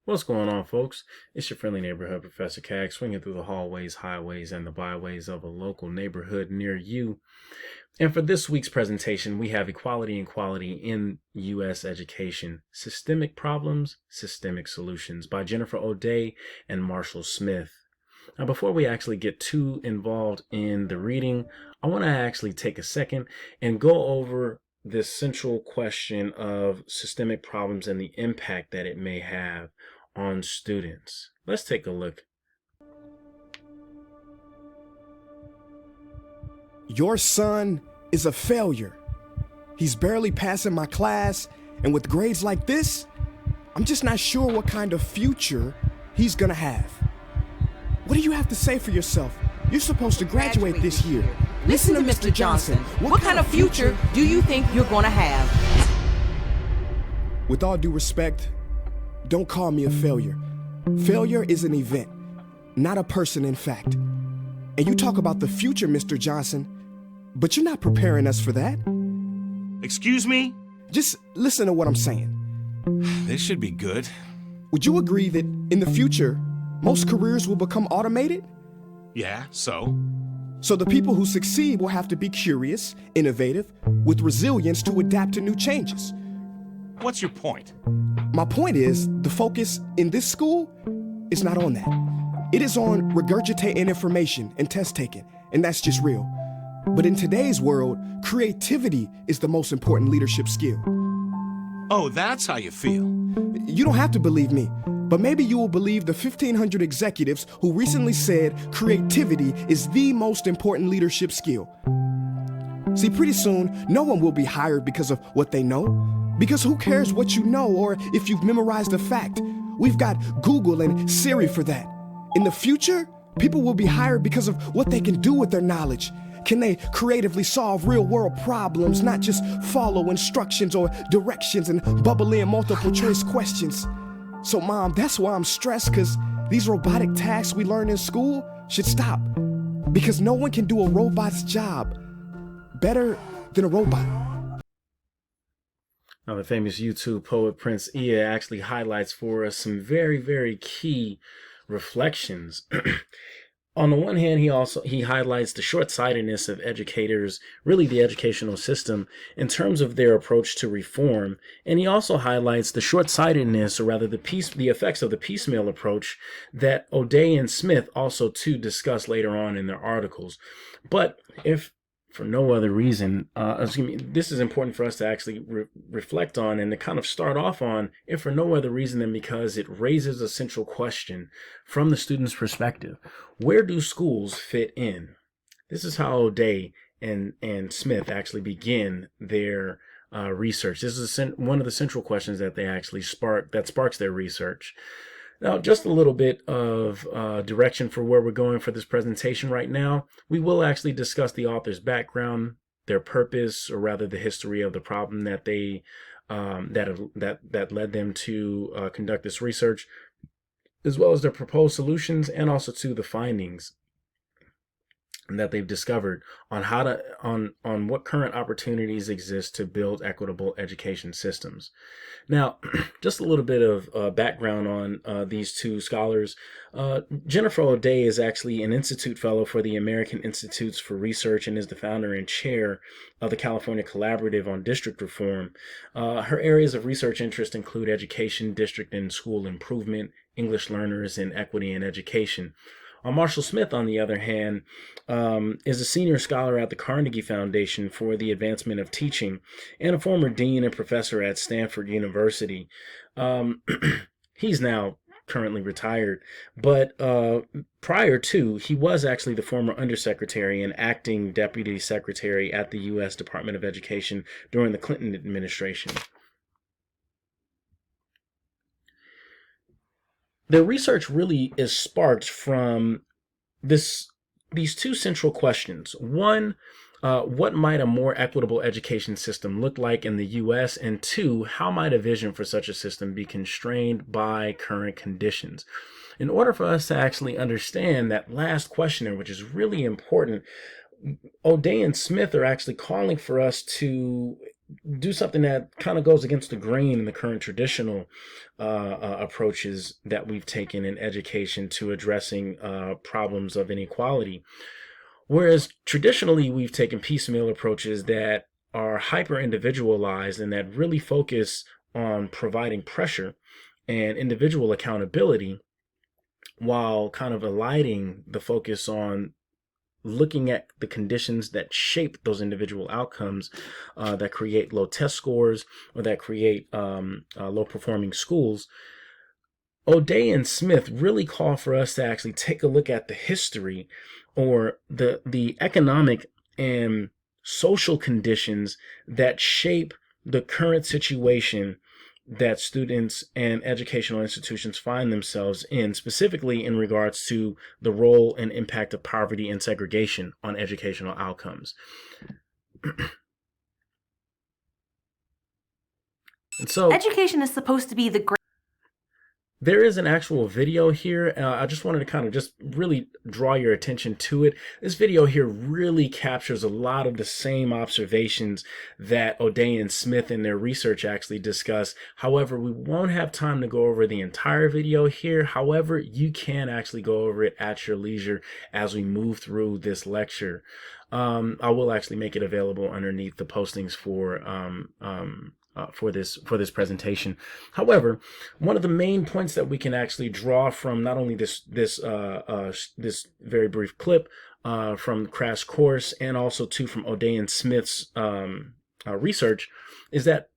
What's going on, folks? It's your friendly neighborhood Professor Cag, swinging through the hallways, highways, and the byways of a local neighborhood near you. And for this week's presentation, we have Equality and Quality in U.S. Education, Systemic Problems, Systemic Solutions by Jennifer O'Day and Marshall Smith. Now, before we actually get too involved in the reading, I want to actually take a second and go over this central question of systemic problems and the impact that it may have on students. Let's take a look. Your son is a failure. He's barely passing my class, and with grades like this, I'm just not sure what kind of future he's gonna have. What do you have to say for yourself? You're supposed to graduate this year. Listen to Mr. Johnson. What kind of future do you think you're gonna have? With all due respect, don't call me a failure. Failure is an event, not a person, in fact. And you talk about the future, Mr. Johnson, but you're not preparing us for that. Excuse me? Just listen to what I'm saying. This should be good. Would you agree that in the future, most careers will become automated? Yeah, so? So the people who succeed will have to be curious, innovative, with resilience to adapt to new changes. What's your point? My point is, the focus in this school is not on that. It is on regurgitating information and test taking, and that's just real. But in today's world, creativity is the most important leadership skill. Oh, that's how you feel. You don't have to believe me, but maybe you will believe the 1,500 executives who recently said creativity is the most important leadership skill. See, pretty soon, no one will be hired because of what they know. Because who cares what you know or if you've memorized a fact? We've got Google and Siri for that. In the future, people will be hired because of what they can do with their knowledge. Can they creatively solve real-world problems, not just follow instructions or directions and bubble in multiple-choice questions? So, Mom, that's why I'm stressed, because these robotic tasks we learn in school should stop. Because no one can do a robot's job better than a robot. Now, the famous YouTube poet Prince Ia actually highlights for us some very, very key reflections. On the one hand, he highlights the short-sightedness of educators, really the educational system, in terms of their approach to reform, and he also highlights the short-sightedness, or rather the effects of the piecemeal approach that O'Day and Smith also too discuss later on in their articles. But if for no other reason, this is important for us to actually reflect on and to kind of start off on, if for no other reason than because it raises a central question from the student's perspective. Where do schools fit in? This is how O'Day and Smith actually begin their research. This is one of the central questions that they actually sparks their research. Now, just a little bit of direction for where we're going for this presentation right now. We will actually discuss the author's background, their purpose, or rather the history of the problem that they that led them to conduct this research, as well as their proposed solutions and also to the findings that they've discovered on how to on what current opportunities exist to build equitable education systems. Now, just a little bit of background on these two scholars. Jennifer O'Day is actually an Institute Fellow for the American Institutes for Research and is the founder and chair of the California Collaborative on District Reform. Her areas of research interest include education, district and school improvement, English learners, and equity in education. Marshall Smith, on the other hand, is a senior scholar at the Carnegie Foundation for the Advancement of Teaching and a former dean and professor at Stanford University. He's now currently retired, but prior to, he was actually the former undersecretary and acting deputy secretary at the U.S. Department of Education during the Clinton administration. The research really is sparked from these two central questions. One, what might a more equitable education system look like in the U.S.? And two, how might a vision for such a system be constrained by current conditions? In order for us to actually understand that last question, which is really important, O'Day and Smith are actually calling for us to do something that kind of goes against the grain in the current traditional approaches that we've taken in education to addressing problems of inequality. Whereas traditionally we've taken piecemeal approaches that are hyper individualized and that really focus on providing pressure and individual accountability, while kind of eliding the focus on looking at the conditions that shape those individual outcomes, that create low test scores or that create low performing schools. O'Day and Smith really call for us to actually take a look at the history or the economic and social conditions that shape the current situation that students and educational institutions find themselves in, specifically in regards to the role and impact of poverty and segregation on educational outcomes. And so education is supposed to be the great. there is an actual video here. I just wanted to kind of just really draw your attention to it. This video here really captures a lot of the same observations that O'Day and Smith in their research actually discuss. However, we won't have time to go over the entire video here. However, you can actually go over it at your leisure as we move through this lecture. I will actually make it available underneath the postings for this presentation. However, one of the main points that we can actually draw from not only this very brief clip from Crash Course, and also too from O'Day and Smith's research, is that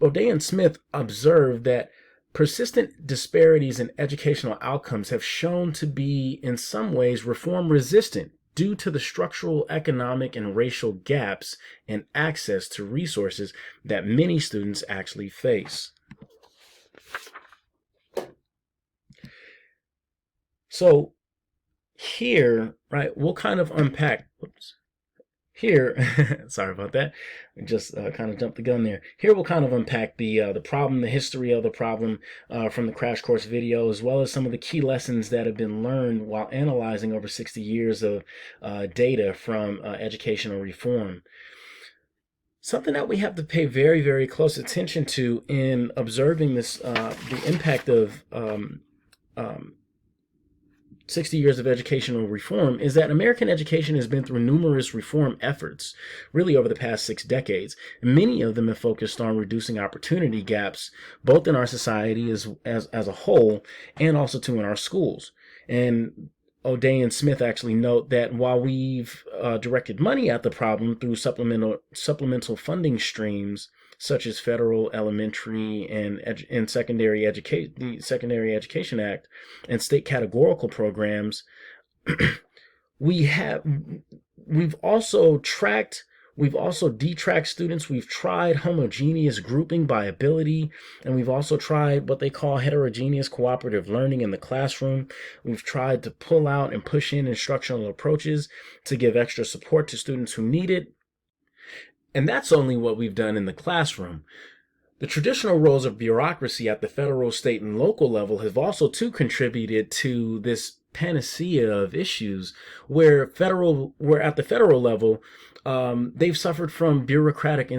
O'Day and Smith observed that persistent disparities in educational outcomes have shown to be in some ways reform resistant due to the structural, economic, and racial gaps in access to resources that many students actually face. So here, right, we'll kind of unpack, here, sorry about that, I just kind of jumped the gun there. Here we'll kind of unpack the problem, the history of the problem from the Crash Course video, as well as some of the key lessons that have been learned while analyzing over 60 years of data from educational reform. Something that we have to pay very, very close attention to in observing this, the impact of 60 years of educational reform, is that American education has been through numerous reform efforts really over the past 6 decades. And many of them have focused on reducing opportunity gaps, both in our society as a whole and also too in our schools. And O'Day and Smith actually note that while we've directed money at the problem through supplemental funding streams, such as federal elementary and secondary education, the Secondary Education Act, and state categorical programs, we've also detracked students. We've tried homogeneous grouping by ability, and we've also tried what they call heterogeneous cooperative learning in the classroom. We've tried to pull out and push in instructional approaches to give extra support to students who need it. And that's only what we've done in the classroom. The traditional roles of bureaucracy at the federal, state, and local level have also too contributed to this panacea of issues, where at the federal level, they've suffered from bureaucratic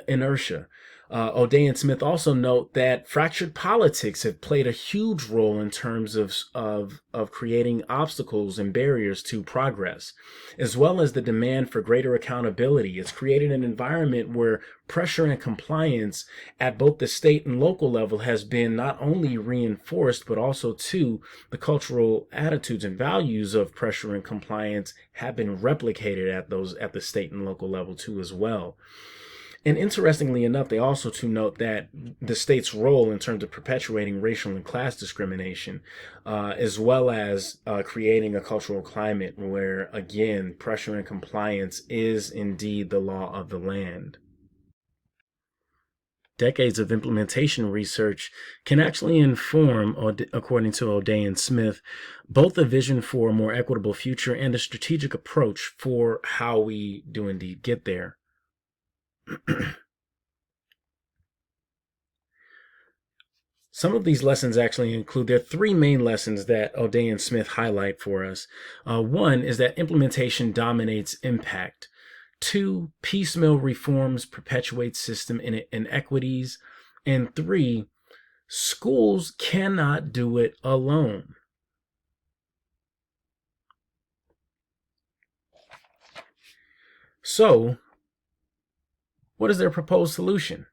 inertia. O'Day and Smith also note that fractured politics have played a huge role in terms of creating obstacles and barriers to progress, as well as the demand for greater accountability. It's created an environment where pressure and compliance at both the state and local level has been not only reinforced, but also too, the cultural attitudes and values of pressure and compliance have been replicated at the state and local level too as well. And interestingly enough, they also to note that the state's role in terms of perpetuating racial and class discrimination, as well as creating a cultural climate where, again, pressure and compliance is indeed the law of the land. Decades of implementation research can actually inform, according to O'Day and Smith, both a vision for a more equitable future and a strategic approach for how we do indeed get there. Some of these lessons actually include, there are 3 main lessons that O'Day and Smith highlight for us. One is that implementation dominates impact. 2, piecemeal reforms perpetuate system inequities. And 3, schools cannot do it alone. So, what is their proposed solution?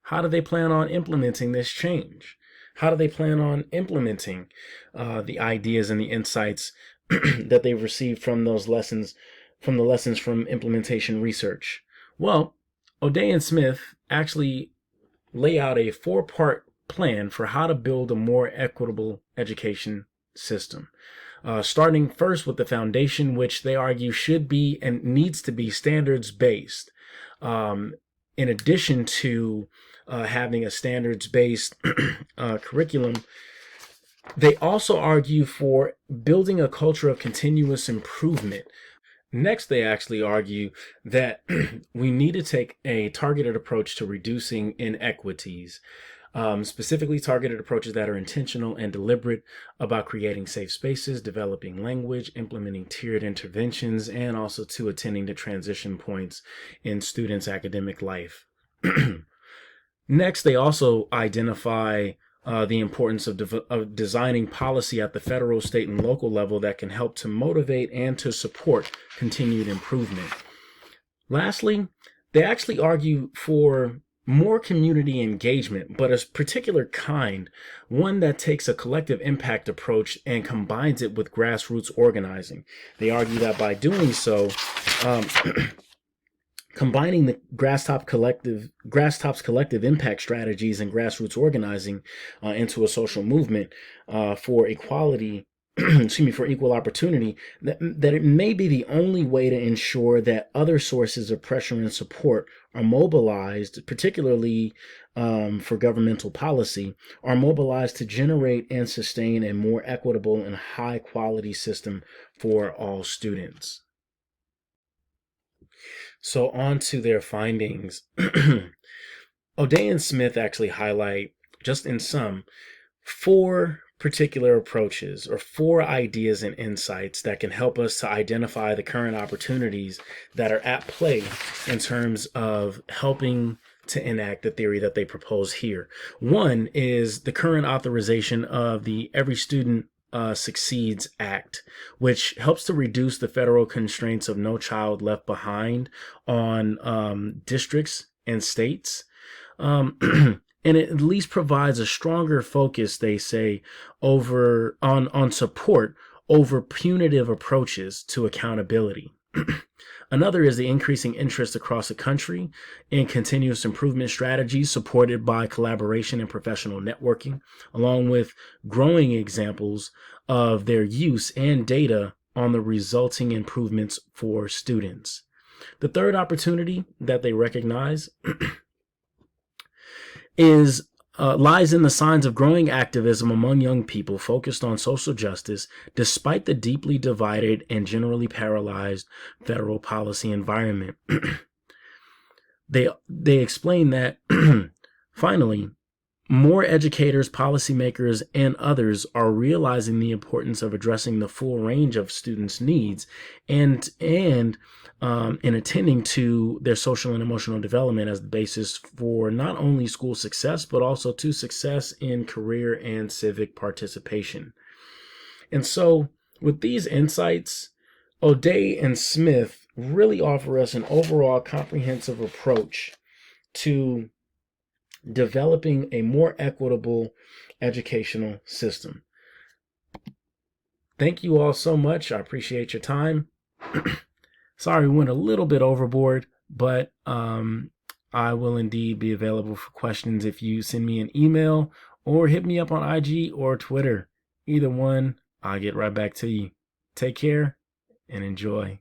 How do they plan on implementing this change? How do they plan on implementing the ideas and the insights that they've received from those lessons, from the lessons from implementation research? Well, O'Day and Smith actually lay out a 4-part plan for how to build a more equitable education system. Starting first with the foundation, which they argue should be and needs to be standards-based. In addition to having a standards-based curriculum, they also argue for building a culture of continuous improvement. Next, they actually argue that we need to take a targeted approach to reducing inequities, specifically targeted approaches that are intentional and deliberate about creating safe spaces, developing language, implementing tiered interventions, and also to attending to transition points in students' academic life. Next, they also identify the importance of designing policy at the federal, state, and local level that can help to motivate and to support continued improvement. Lastly, they actually argue for more community engagement, but a particular kind, one that takes a collective impact approach and combines it with grassroots organizing. They argue that by doing so, combining the grasstops collective impact strategies and grassroots organizing into a social movement for equality, for equal opportunity, that it may be the only way to ensure that other sources of pressure and support are mobilized, particularly for governmental policy, are mobilized to generate and sustain a more equitable and high quality system for all students. So on to their findings. O'Day and Smith actually highlight, just in sum, 4 particular approaches or 4 ideas and insights that can help us to identify the current opportunities that are at play in terms of helping to enact the theory that they propose here. One is the current authorization of the Every Student Succeeds Act, which helps to reduce the federal constraints of No Child Left Behind on districts and states. And it at least provides a stronger focus, they say, on support over punitive approaches to accountability. Another is the increasing interest across the country in continuous improvement strategies supported by collaboration and professional networking, along with growing examples of their use and data on the resulting improvements for students. The third opportunity that they recognize lies in the signs of growing activism among young people focused on social justice, despite the deeply divided and generally paralyzed federal policy environment. They explain that, finally, more educators, policymakers, and others are realizing the importance of addressing the full range of students' needs and in attending to their social and emotional development as the basis for not only school success, but also to success in career and civic participation. And so with these insights, O'Day and Smith really offer us an overall comprehensive approach to developing a more equitable educational system. Thank you all so much. I appreciate your time. Sorry, we went a little bit overboard, but I will indeed be available for questions if you send me an email or hit me up on IG or Twitter. Either one, I'll get right back to you. Take care and enjoy.